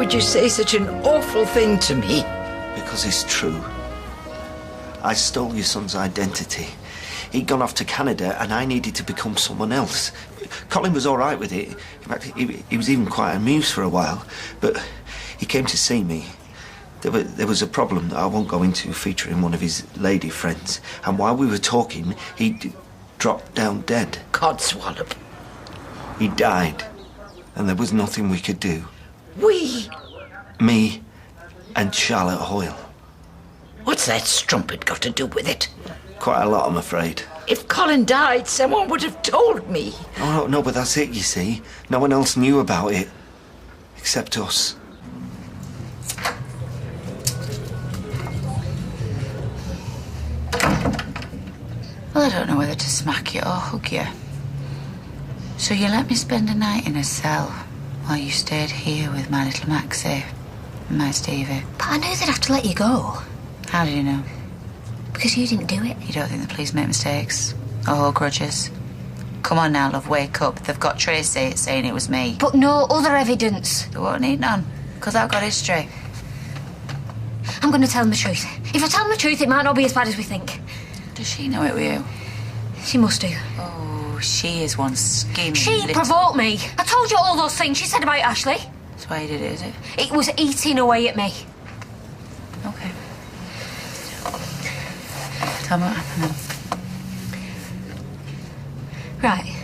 would you say such an awful thing to me? Because it's true. I stole your son's identity. He'd gone off to Canada and I needed to become someone else. Colin was all right with it. In fact, he was even quite amused for a while. But he came to see me. There was a problem that I won't go into featuring one of his lady friends. And while we were talking, he dropped down dead. Codswallop. He died. And there was nothing we could do. We? Me and Charlotte Hoyle. What's that strumpet got to do with it? Quite a lot, I'm afraid. If Colin died, someone would have told me. No, but that's it, you see. No one else knew about it. Except us. Well, I don't know whether to smack you or hug you. So you let me spend a night in a cell while you stayed here with my little Maxie and my Stevie. But I knew they'd have to let you go. How did you know? Because you didn't do it. You don't think the police make mistakes? Or hold grudges? Come on now, love, wake up. They've got Tracy saying it was me. But no other evidence. They won't need none, because I've got history. I'm going to tell them the truth. If I tell them the truth, it might not be as bad as we think. Does she know it were you? She must do. Oh, she is one scheming She provoked me. I told you all those things she said about Ashley. That's why you did it, is it? It was eating away at me. Okay. Tell me what happened then. Right.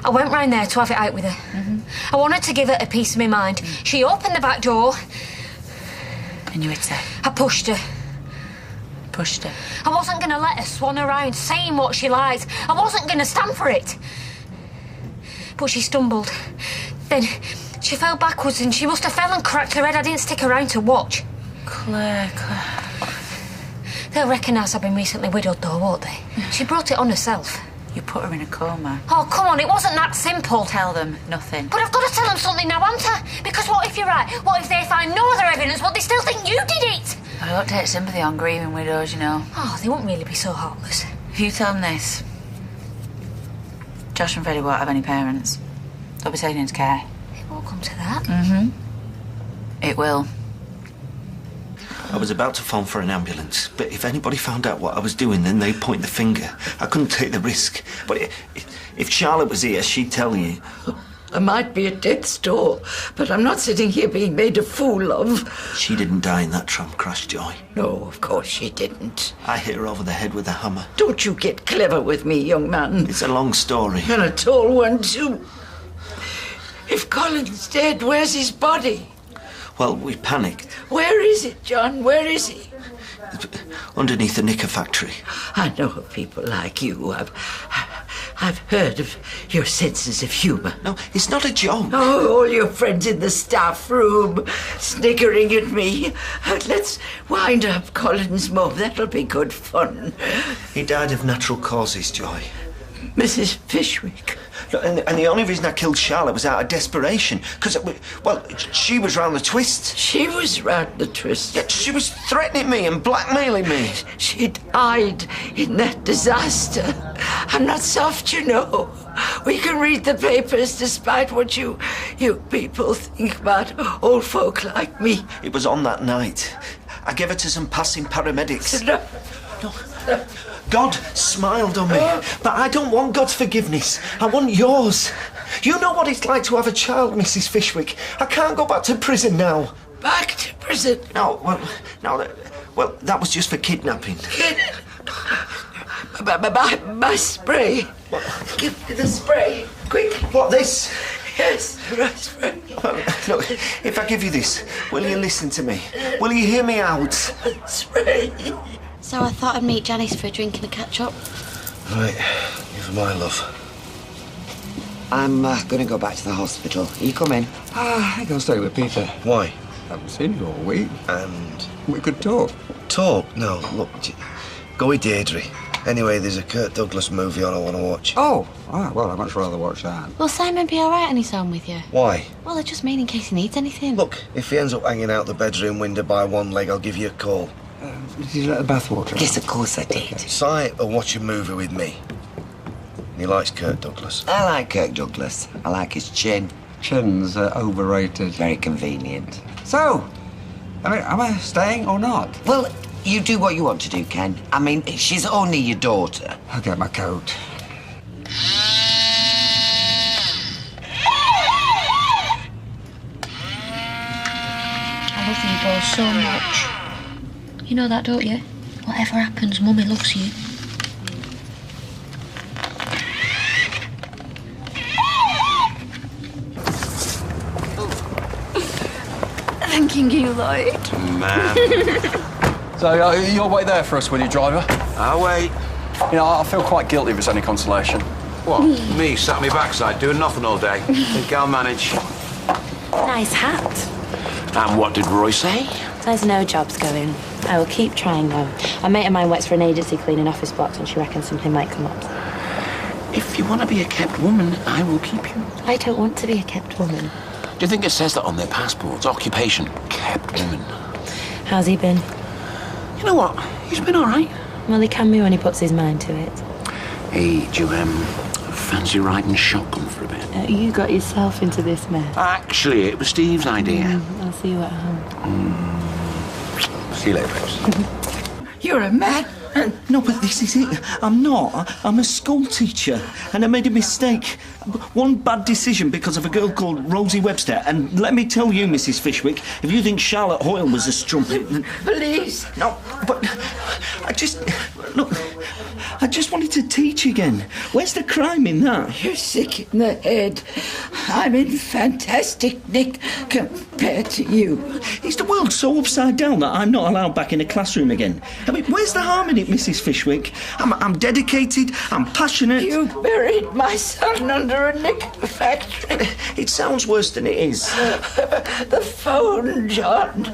I went round there to have it out with her. I wanted to give her a piece of my mind. She opened the back door. And you hit her? I pushed her. Pushed her? I wasn't going to let her swan around saying what she liked. I wasn't going to stand for it. But she stumbled. Then she fell backwards and she must have fell and cracked her head. I didn't stick around to watch. Claire. They'll recognise I've been recently widowed though, won't they? She brought it on herself. You put her in a coma. Oh, come on, it wasn't that simple. Tell them nothing. But I've got to tell them something now, haven't I? Because what if you're right? What if they find no other evidence, but they still think you did it? I don't take sympathy on grieving widows, you know. Oh, they won't really be so heartless. If you tell them this, Josh and Freddie won't have any parents. They'll be taken into care. It won't come to that. It will. I was about to phone for an ambulance, but if anybody found out what I was doing, then they'd point the finger. I couldn't take the risk. But if Charlotte was here, she'd tell you. I might be at death's door, but I'm not sitting here being made a fool of. She didn't die in that tram crash, Joy. No, of course she didn't. I hit her over the head with a hammer. Don't you get clever with me, young man. It's a long story. And a tall one, too. If Colin's dead, where's his body? Well, we panicked. Where is it, John? Where is he? Underneath the knicker factory. I know of people like you. I've heard of your senses of humour. No, it's not a joke. Oh, all your friends in the staff room sniggering at me. Let's wind up Colin's mum. That'll be good fun. He died of natural causes, Joy. Mrs. Fishwick. And the only reason I killed Charlotte was out of desperation. Because, well, she was round the twist. She was round the twist? Yeah, she was threatening me and blackmailing me. She died in that disaster. I'm not soft, you know. We can read the papers despite what you people think about old folk like me. It was on that night. I gave her to some passing paramedics. No. God smiled on me, but I don't want God's forgiveness. I want yours. You know what it's like to have a child, Mrs. Fishwick. I can't go back to prison now. Back to prison? No, well, that was just for kidnapping. My spray. What? Give me the spray, quick. What, this? Yes, the spray. Look, if I give you this, will you listen to me? Will you hear me out? Spray. So I thought I'd meet Janice for a drink and a catch-up. Right, give her my love. I'm going to go back to the hospital. Are you coming? I think I'll stay with Peter. Why? I haven't seen you all week. And? We could talk. Talk? No, look, go with Deirdre. Anyway, there's a Kirk Douglas movie on I want to watch. Oh, well, I'd much rather watch that. Will Simon be all right on his own with you? Why? Well, I just mean in case he needs anything. Look, if he ends up hanging out the bedroom window by one leg, I'll give you a call. Did you let the bath water out? Yes, of course I did. Si will watch a movie with me. He likes Kirk Douglas. I like Kirk Douglas. I like his chin. Chin's overrated. Very convenient. So, I mean, am I staying or not? Well, you do what you want to do, Ken. I mean, she's only your daughter. I'll get my coat. I love you both so much. You know that, don't you? Whatever happens, Mummy loves you. Thanking you, Lloyd. Man. So, you'll wait there for us, will you, driver? I'll wait. You know, I feel quite guilty if it's any consolation. What? Me sat on my backside doing nothing all day. Think I'll manage. Nice hat. And what did Roy say? There's no jobs going. I will keep trying, though. A mate of mine works for an agency cleaning office blocks, and she reckons something might come up. If you want to be a kept woman, I will keep you. I don't want to be a kept woman. Do you think it says that on their passports? Occupation, kept woman. How's he been? You know what? He's been all right. Well, he can be when he puts his mind to it. Hey, do you fancy riding shotgun for a bit? You got yourself into this mess. Actually, it was Steve's idea. I'll see you at home. See you later, babes. You're a man. No, but this is it. I'm not. I'm a school teacher, and I made a mistake. One bad decision because of a girl called Rosie Webster. And let me tell you, Mrs. Fishwick, if you think Charlotte Hoyle was a strumpet... Please. No, but I just... Look, I just wanted to teach again. Where's the crime in that? You're sick in the head. I'm in fantastic nick compared to you. Is the world so upside down that I'm not allowed back in a classroom again? I mean, where's the harm in it, Mrs. Fishwick? I'm dedicated, I'm passionate. You buried my son under a nickel factory. It sounds worse than it is. The phone, John.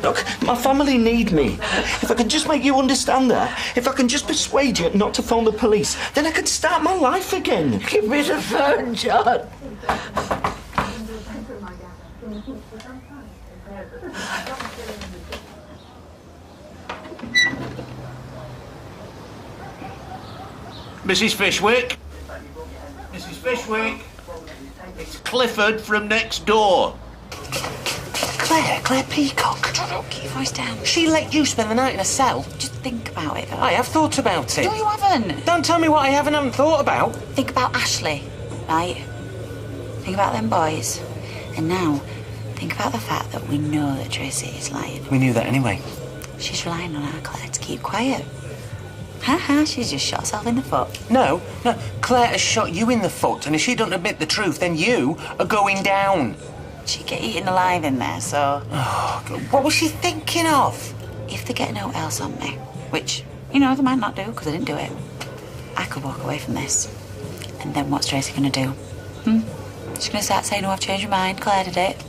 Look, my family need me. If I can just make you understand that, if I can just persuade you not to phone the police, then I could start my life again. Give me the phone, John. Mrs. Fishwick? Mrs. Fishwick? It's Clifford from next door. Claire Peacock. Keep your voice down. She let you spend the night in a cell? Just think about it. I have thought about it. No, you haven't. Don't tell me what I haven't thought about. Think about Ashley, right? Think about them boys. And now, think about the fact that we know that Tracy is lying. We knew that anyway. She's relying on our Claire to keep quiet. Ha, she's just shot herself in the foot. No. Claire has shot you in the foot, and if she doesn't admit the truth, then you are going down. She'd get eaten alive in there, so... Oh, God. What was she thinking of? If they get no else on me, which, you know, they might not do, because I didn't do it, I could walk away from this. And then what's Tracy going to do? She's going to start saying, oh, I've changed my mind, Claire did it.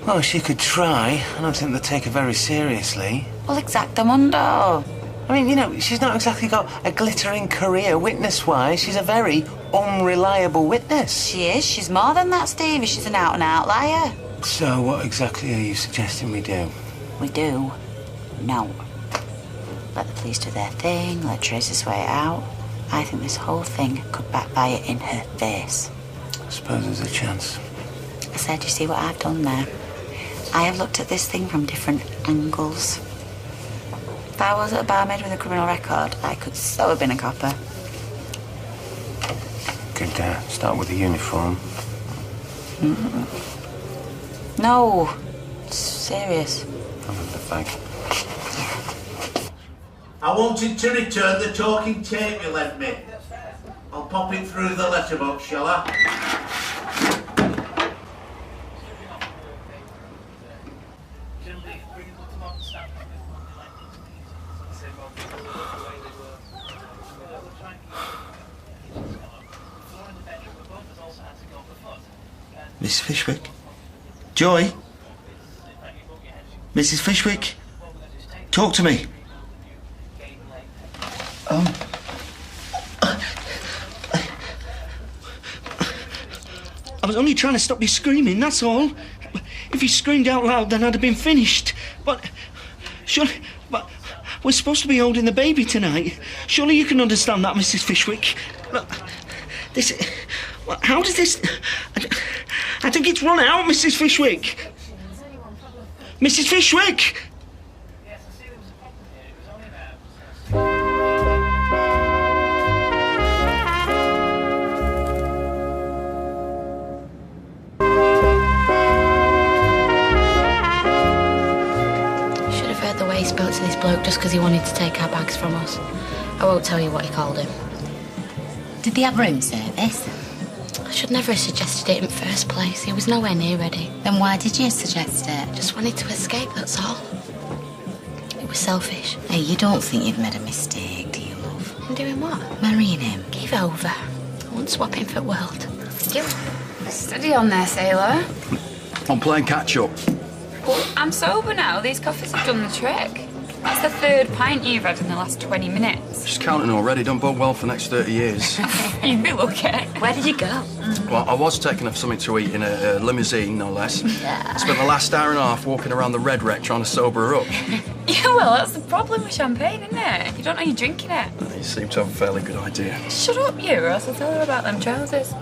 Well, she could try. I don't think they'd take her very seriously. Well, exactamundo. I mean, you know, she's not exactly got a glittering career witness-wise. She's a very unreliable witness. She is. She's more than that, Stevie. She's an out-and-out liar. So what exactly are you suggesting we do? We do. No. Let the police do their thing. Let Tracy swear it out. I think this whole thing could backfire in her face. I suppose there's a chance. I said, you see what I've done there? I have looked at this thing from different angles. If I wasn't a barmaid with a criminal record, I could so have been a copper. Could start with a uniform. No. It's serious. I'll have the fag. I wanted to return the talking tape you left me. I'll pop it through the letterbox, shall I? Miss Fishwick? Joy? Mrs. Fishwick? Talk to me. I was only trying to stop you screaming, that's all. If you screamed out loud, then I'd have been finished. But we're supposed to be holding the baby tonight. Surely you can understand that, Mrs. Fishwick. Look, How does this... I think it's run out, Mrs. Fishwick. Mrs. Fishwick! Should have heard the way he spoke to this bloke just because he wanted to take our bags from us. I won't tell you what he called him. Did they have room service? I should never have suggested it in the first place. He was nowhere near ready. Then why did you suggest it? Just wanted to escape, that's all. It was selfish. Hey, you don't think you've made a mistake, do you, love? In doing what? Marrying him. Give over. I won't swap him for the world. Steady on there, sailor. I'm playing catch-up. Well, I'm sober now. These coffees have done the trick. That's the third pint you've had in the last 20 minutes. Just counting already. Don't bode well for the next 30 years. You'd be lucky. Where did you go? Well, I was taking her for something to eat in a limousine, no less. Yeah. Spent the last hour and a half walking around the Red Wreck trying to sober her up. Yeah, well, that's the problem with champagne, isn't it? You don't know you're drinking it. You seem to have a fairly good idea. Shut up, you, or else I'll tell her about them trousers.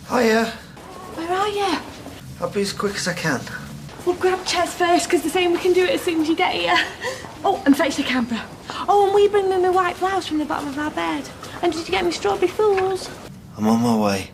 Hiya. Where are you? I'll be as quick as I can. Well, grab chairs first, because they're saying we can do it as soon as you get here. Oh, and fetch the camera. Oh, and we bring them the white blouse from the bottom of our bed. And did you get me strawberry fools? I'm on my way.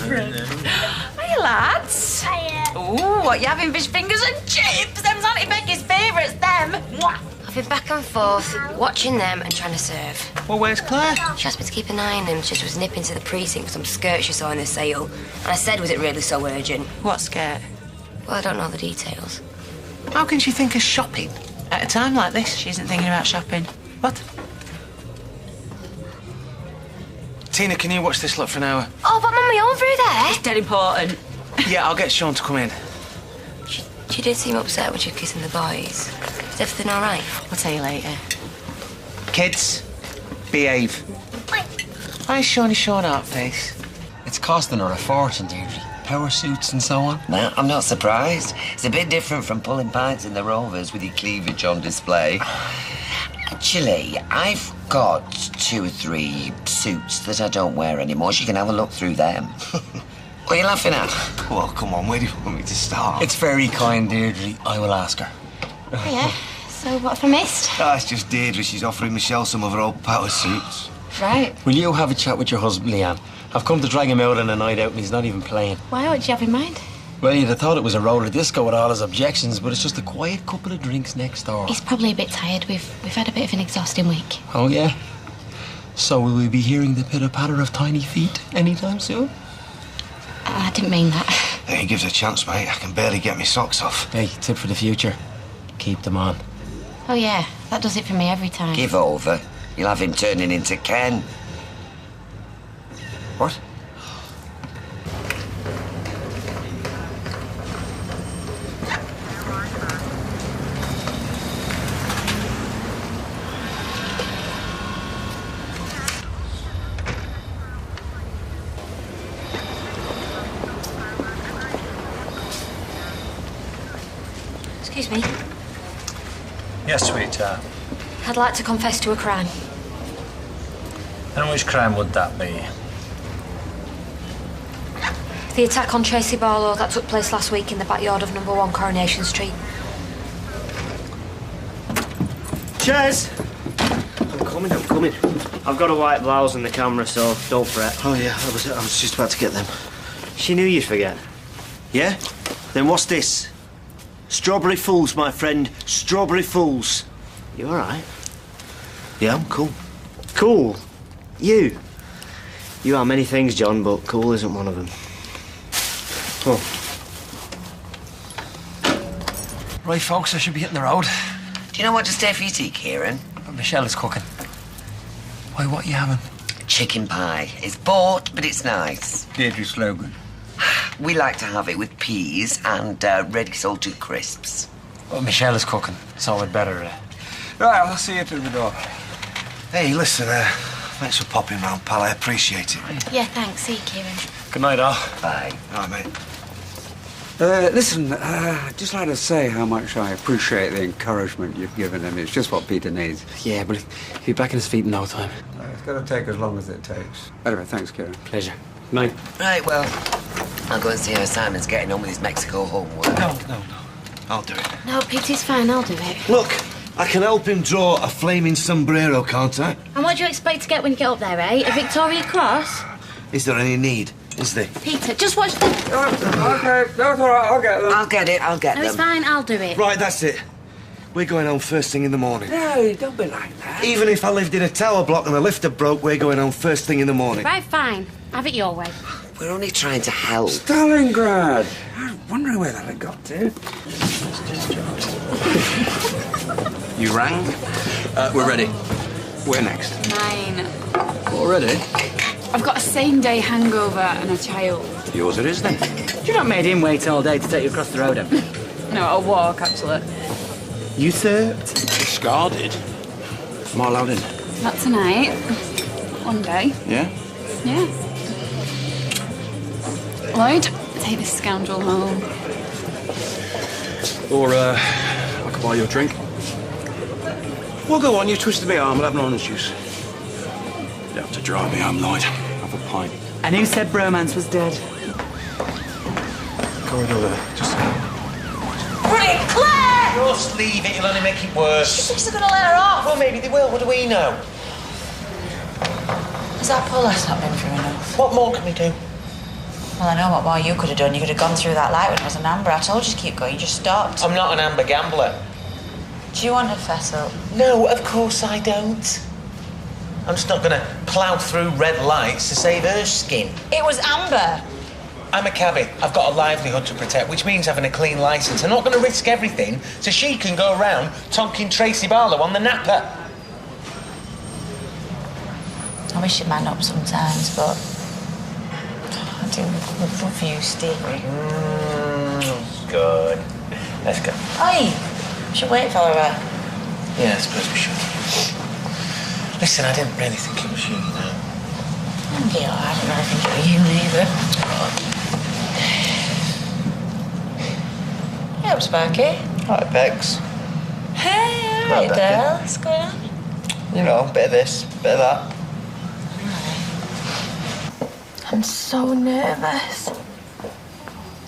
Hiya, lads. Hiya. Ooh, what, you having fish fingers and chips? Them's Auntie Becky's favourites, them. Mwah. I've been back and forth, watching them and trying to serve. Well, where's Claire? She asked me to keep an eye on them. She just was nipping to the precinct for some skirts she saw in the sale. And I said, was it really so urgent? What skirt? Well, I don't know the details. How can she think of shopping at a time like this? She isn't thinking about shopping. What? Tina, can you watch this lot for an hour? Oh, but I'm on my own through there. It's dead important. Yeah, I'll get Sean to come in. She did seem upset when she was kissing the boys. Is everything all right? I'll tell you later. Kids, behave. Why is Sean out face? It's costing her a fortune, Deirdre. Power suits and so on. No, I'm not surprised. It's a bit different from pulling pints in the Rovers with your cleavage on display. Actually, I've got 2 or 3 suits that I don't wear anymore. She can have a look through them. What are you laughing at? Well, come on, where do you want me to start? It's very kind, Deirdre. I will ask her. Yeah. So what have I missed? Ah, it's just Deirdre. She's offering Michelle some of her old power suits. Right. Will you have a chat with your husband, Leanne? I've come to drag him out on a night out and he's not even playing. Why? What do you have in mind? Well, you'd have thought it was a roller disco with all his objections, but it's just a quiet couple of drinks next door. He's probably a bit tired. We've had a bit of an exhausting week. Oh, yeah? So will we be hearing the pitter-patter of tiny feet anytime soon? I didn't mean that. Hey, gives a chance, mate. I can barely get my socks off. Hey, tip for the future. Keep them on. Oh, yeah. That does it for me every time. Give over. You'll have him turning into Ken. What? Excuse me. Yes, sweetheart. I'd like to confess to a crime. And which crime would that be? The attack on Tracy Barlow that took place last week in the backyard of number 1 Coronation Street. Cheers! I'm coming. I've got a white blouse and the camera, so don't fret. Oh, yeah, I was just about to get them. She knew you'd forget. Yeah? Then what's this? Strawberry Fools, my friend. Strawberry Fools. You all right? Yeah, I'm cool. Cool? You? You are many things, John, but cool isn't one of them. Oh. Right, folks, I should be hitting the road. Do you know what to stay for your tea, Kieran? Michelle is cooking. Why, what are you having? Chicken pie. It's bought, but it's nice. Deirdre's slogan. We like to have it with peas and ready salted crisps. Well, Michelle is cooking, so I'd better... Right, I'll see you through the door. Hey, listen, thanks for popping round, pal. I appreciate it. Yeah, thanks. See you, Kieran. Good night, Al. Bye. All right, mate. Listen, I'd just like to say how much I appreciate the encouragement you've given him. It's just what Peter needs. Yeah, but he'll be back on his feet in no time. It's going to take as long as it takes. Anyway, thanks, Kieran. Pleasure. Night. Right, well, I'll go and see how Simon's getting on with his Mexico homework. No. I'll do it. No, Peter's fine. I'll do it. Look, I can help him draw a flaming sombrero, can't I? And what do you expect to get when you get up there, eh? A Victoria Cross? Is there any need? Is there? Peter, just watch the... Okay, that's all right. I'll get them. I'll get No, them. it's fine. I'll do it. Right, that's it. We're going home first thing in the morning. No, don't be like that. Even if I lived in a tower block and the lifter broke, we're going home first thing in the morning. Right, fine. Have it your way. We're only trying to help. Stalingrad. I'm wondering where that had got to. You rang? We're ready. Where next? 9. Already? I've got a same-day hangover and a child. Yours it is, then. You not made him wait all day to take you across the road, have you? No, a walk, actually. You third? Scar did. Am I allowed in? Not tonight. One day. Yeah? Yeah. Lloyd, take this scoundrel home. Or, I could buy you a drink. Well, go on, you twisted my arm. I'll have an orange juice. You have to drive me home, Lloyd. Have a pint. And who said bromance was dead? Corridor there. Just... Brilliant, Claire! Just leave it, it'll only make it worse. She thinks they're going to let her off. Well, maybe they will, what do we know? Has that police not been through enough? What more can we do? Well, I know what more you could have done. You could have gone through that light when it was an amber. I told you to keep going. You just stopped. I'm not an amber gambler. Do you want to fess up? No, of course I don't. I'm just not going to plough through red lights to save her skin. It was amber. I'm a cabbie. I've got a livelihood to protect, which means having a clean licence. I'm not going to risk everything so she can go around tonking Tracy Barlow on the napper. I wish you'd man up sometimes, but I do love you, Steve. Good. Let's go. Oi! We should wait for her. Yeah, I suppose we should. Listen, I didn't really think it was you, you know. Yeah, I didn't really think it was you either. Hey up, Sparky. Hi, Bex. Hey, Hi, girl. Becky. What's going on? You know, bit of this, bit of that. I'm so nervous.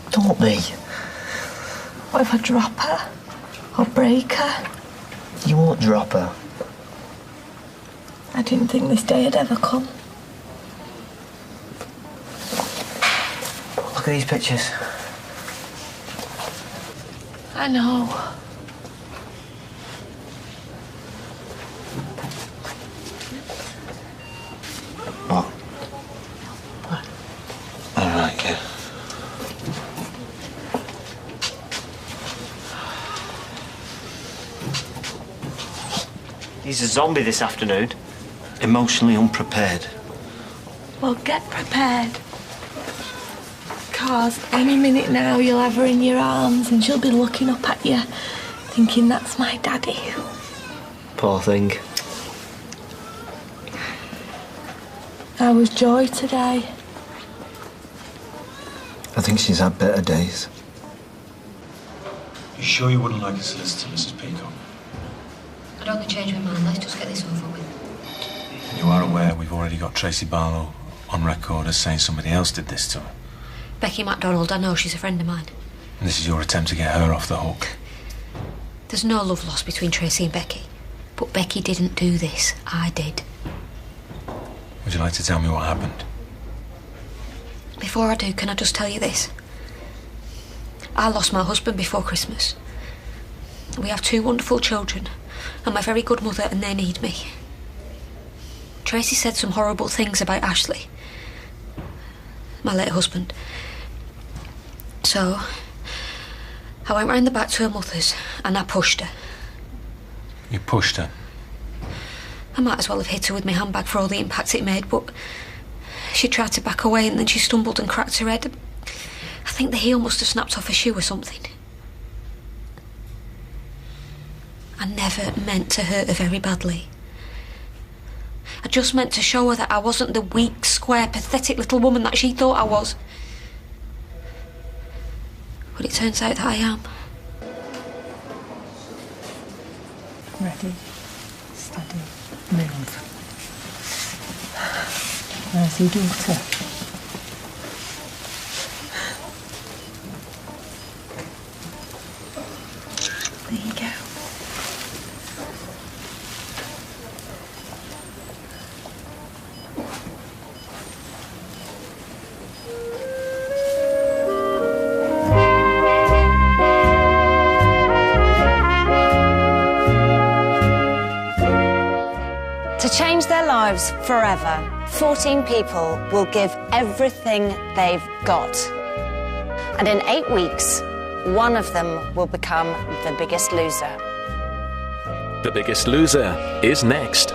Don't be. What if I drop her? Or break her? You won't drop her. I didn't think this day had ever come. Look at these pictures. I know. What? All right, kid. He's a zombie this afternoon. Emotionally unprepared. Well, get prepared. Because any minute now you'll have her in your arms and she'll be looking up at you, thinking that's my daddy. Poor thing. How was Joy today? I think she's had better days. You sure you wouldn't like a solicitor, Mrs. Peacock? I'd only change my mind. Let's just get this over with. And you are aware we've already got Tracy Barlow on record as saying somebody else did this to her. Becky MacDonald, I know she's a friend of mine. And this is your attempt to get her off the hook. There's no love lost between Tracy and Becky. But Becky didn't do this. I did. Would you like to tell me what happened? Before I do, can I just tell you this? I lost my husband before Christmas. We have 2 wonderful children. I'm a very good mother and they need me. Tracy said some horrible things about Ashley, my late husband. So, I went round the back to her mother's and I pushed her. You pushed her? I might as well have hit her with my handbag for all the impact it made, but she tried to back away and then she stumbled and cracked her head. I think the heel must have snapped off her shoe or something. I never meant to hurt her very badly. I just meant to show her that I wasn't the weak, square, pathetic little woman that she thought I was. But it turns out that I am. Ready, steady, move. Where's your daughter? There you go. To change their lives forever, 14 people will give everything they've got. And in 8 weeks, one of them will become the biggest loser. The Biggest Loser is next.